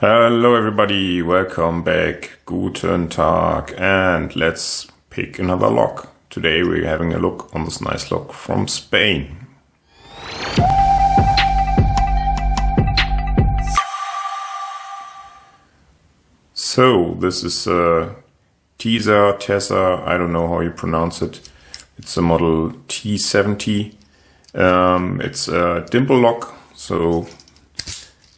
Hello everybody, welcome back, guten Tag, and let's pick another lock. Today we're having a look on this nice lock from Spain. So this is a TESA, I don't know how you pronounce it. It's a model T70. It's a dimple lock, so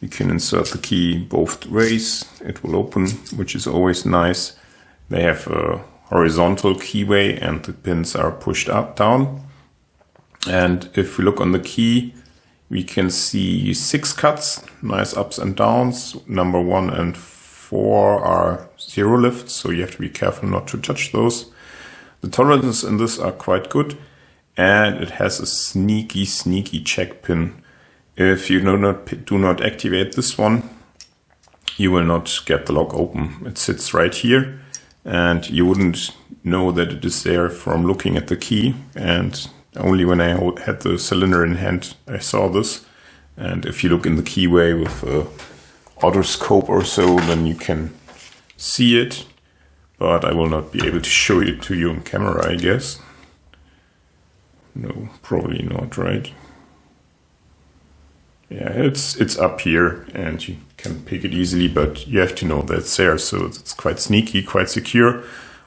you can insert the key both ways. It will open, which is always nice. They have a horizontal keyway and the pins are pushed up, down. And if we look on the key, we can see 6 cuts, nice ups and downs. Number 1 and 4 are 0 lifts, so you have to be careful not to touch those. The tolerances in this are quite good, and it has a sneaky check pin. If you do not activate this one, you will not get the lock open. It sits right here, and you wouldn't know that it is there from looking at the key. And only when I had the cylinder in hand, I saw this. And if you look in the keyway with a otoscope or so, then you can see it. But I will not be able to show it to you on camera, I guess. No, probably not, right? Yeah, it's up here and you can pick it easily, but you have to know that it's there. So it's quite sneaky, quite secure.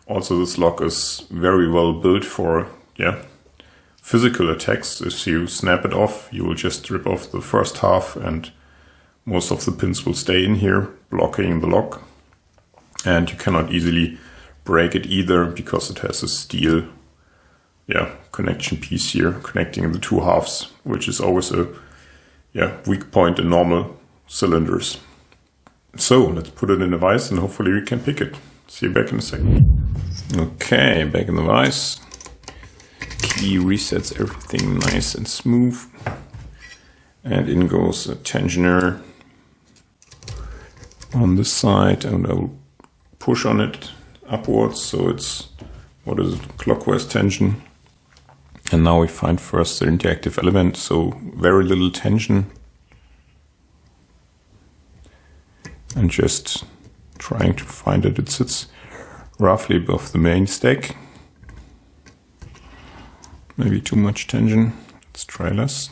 Also, this lock is very well built for, physical attacks. If you snap it off, you will just rip off the first half and most of the pins will stay in here, blocking the lock. And you cannot easily break it either because it has a steel connection piece here connecting the two halves, which is always a weak point in normal cylinders. So let's put it in the vise and hopefully we can pick it. See you back in a second. Okay, back in the vise. Key resets everything nice and smooth. And in goes a tensioner on this side, and I will push on it upwards, so it's, clockwise tension. And now we find first the interactive element, so very little tension. And just trying to find it. It sits roughly above the main stack. Maybe too much tension. Let's try less.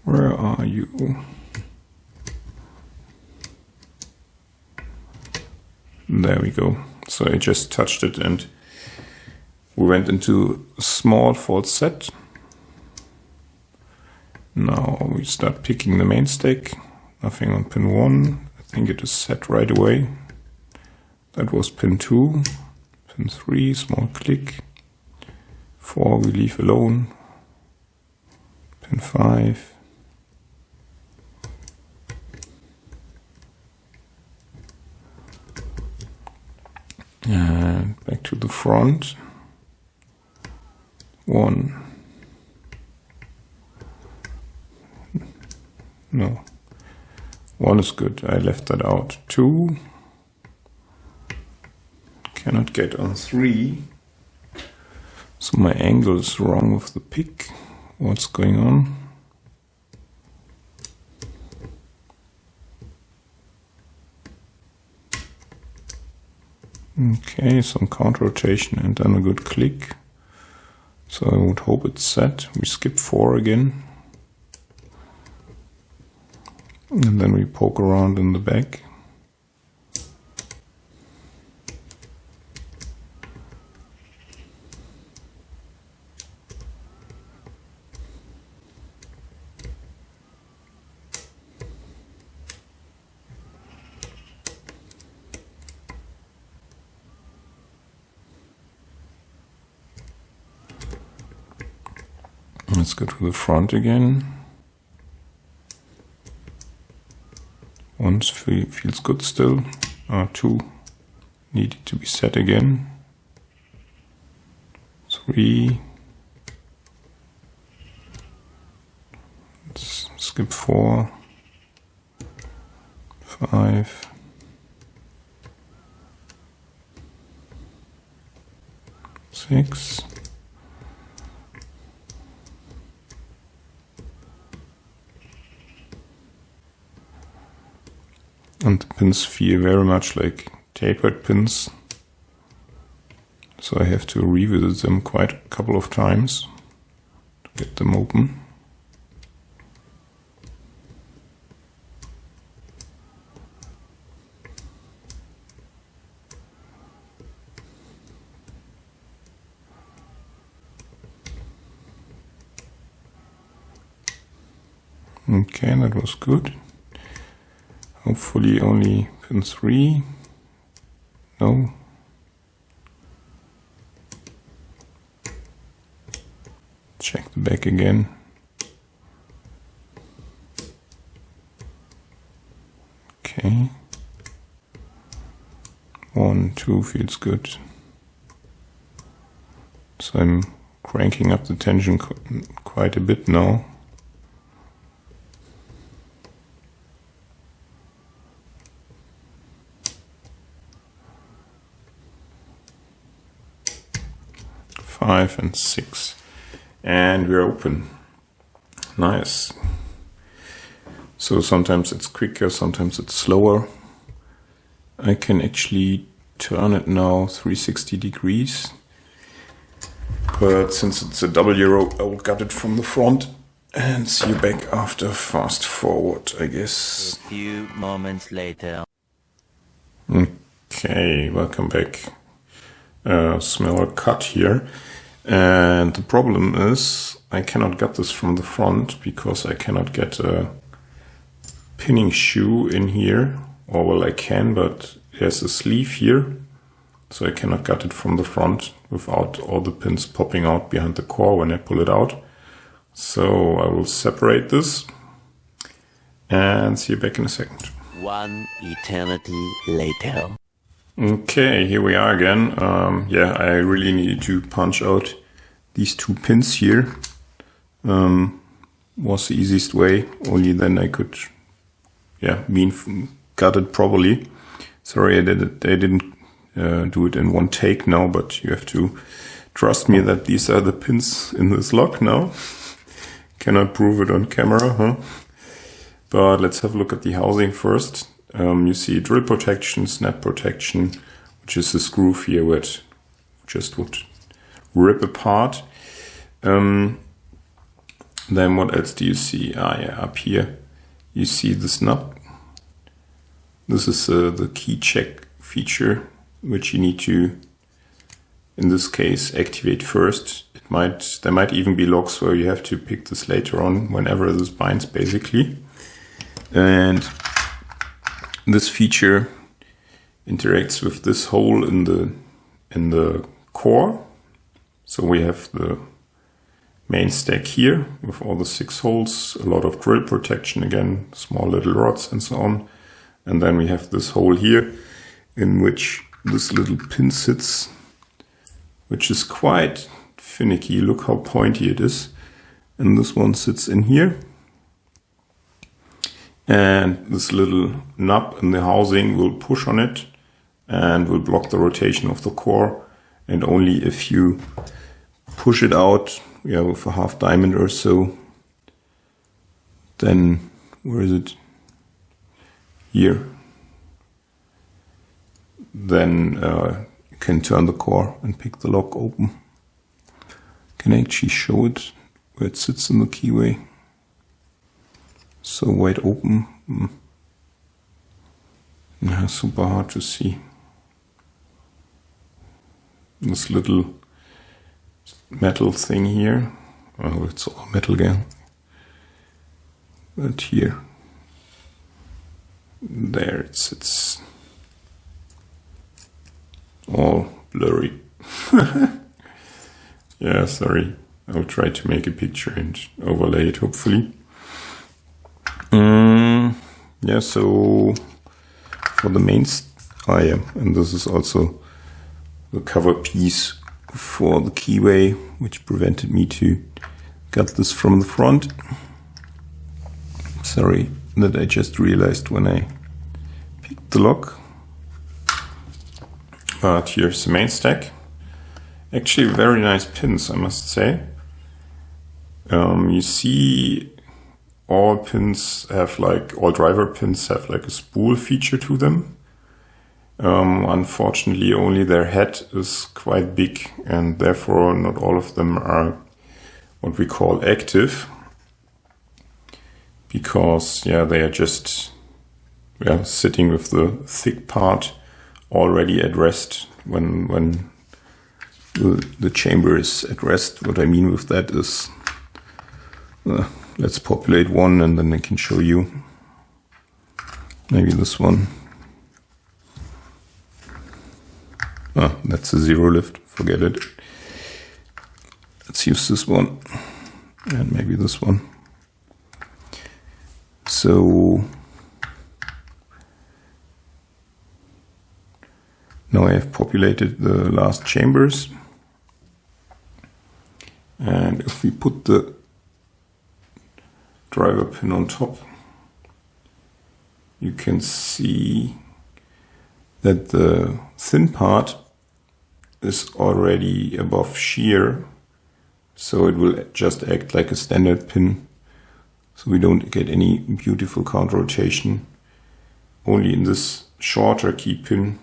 Where are you? There we go. So I just touched it and we went into a small false set. Now we start picking the main stack. Nothing on pin 1. I think it is set right away. That was pin 2. Pin 3, small click. 4 we leave alone. Pin 5. And back to the front. 1. No. 1 is good. I left that out. 2. Cannot get on 3. So my angle is wrong with the pick. What's going on? Okay, some counter rotation and then a good click. So I would hope it's set. We skip 4 again. And then we poke around in the back. Let's go to the front again. 1 feels good still. 2 needed to be set again. 3. Let's skip 4. 5. 6. And the pins feel very much like tapered pins. So I have to revisit them quite a couple of times to get them open. Okay, that was good. Hopefully only pin 3. No. Check the back again. Okay. 1, 2 feels good. So I'm cranking up the tension quite a bit now. Five and 6, and we're open. Nice. So sometimes it's quicker, sometimes it's slower. I can actually turn it now 360 degrees, but since it's a double euro, I will cut it from the front and see you back after fast forward, I guess. A few moments later. Okay, welcome back. Smell a cut here. And the problem is I cannot get this from the front because I cannot get a pinning shoe in here. Or well, I can, but there's a sleeve here. So I cannot get it from the front without all the pins popping out behind the core when I pull it out. So I will separate this and see you back in a second. One eternity later. Okay, here we are again. Yeah, I really needed to punch out these 2 pins here. Was the easiest way. Only then I could, cut it properly. Sorry, I didn't do it in one take now, but you have to trust me that these are the pins in this lock now. Cannot prove it on camera, huh? But let's have a look at the housing first. You see drill protection, snap protection, which is this groove here where it just would rip apart. Then what else do you see? Up here you see the snap. This is the key check feature, which you need to, in this case, activate first. There might even be locks where you have to pick this later on, whenever this binds, basically. And this feature interacts with this hole in the core. So we have the main stack here with all the 6 holes, a lot of drill protection again, small little rods and so on. And then we have this hole here in which this little pin sits, which is quite finicky. Look how pointy it is. And this one sits in here. And this little nub in the housing will push on it and will block the rotation of the core. And only if you push it out, with a half diamond or so, then, where is it? Here. Then you can turn the core and pick the lock open. Can I actually show it where it sits in the keyway? So wide open. Yeah, super hard to see. This little metal thing here. Oh, it's all metal again. But here. There it sits. All blurry. Yeah, sorry. I'll try to make a picture and overlay it, hopefully. Yeah, so for the main, and this is also the cover piece for the keyway, which prevented me to cut this from the front. Sorry, that I just realized when I picked the lock. But here's the main stack. Actually very nice pins, I must say. You see all pins have all driver pins have a spool feature to them. Unfortunately, only their head is quite big, and therefore not all of them are what we call active, because they are just sitting with the thick part already at rest when the chamber is at rest. What I mean with that is, let's populate one and then I can show you. Maybe this one. That's a zero lift, forget it. Let's use this one and maybe this one. So now I have populated the last chambers, and if we put the driver pin on top, you can see that the thin part is already above shear, so it will just act like a standard pin, so we don't get any beautiful counter rotation. Only in this shorter key pin,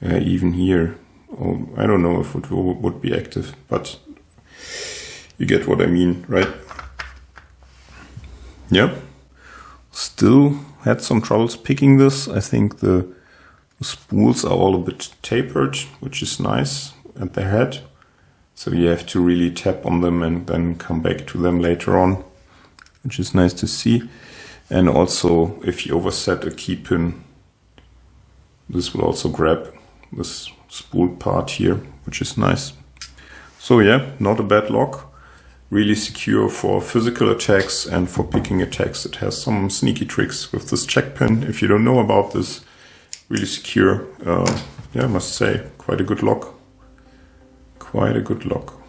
even here, I don't know if it would be active, but you get what I mean, right? Yeah, still had some troubles picking this. I think the spools are all a bit tapered, which is nice at their head. So you have to really tap on them and then come back to them later on, which is nice to see. And also, if you overset a key pin, this will also grab this spool part here, which is nice. So yeah, not a bad lock. Really secure for physical attacks and for picking attacks. It has some sneaky tricks with this check pin. If you don't know about this, really secure. I must say, quite a good lock. Quite a good lock.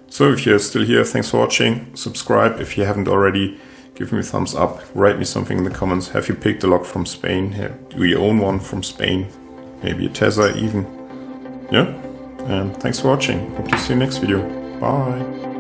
So if you're still here, thanks for watching. Subscribe if you haven't already. Give me a thumbs up. Write me something in the comments. Have you picked a lock from Spain? Do you own one from Spain? Maybe a TESA even. Yeah. And thanks for watching. Hope to see you next video. Bye.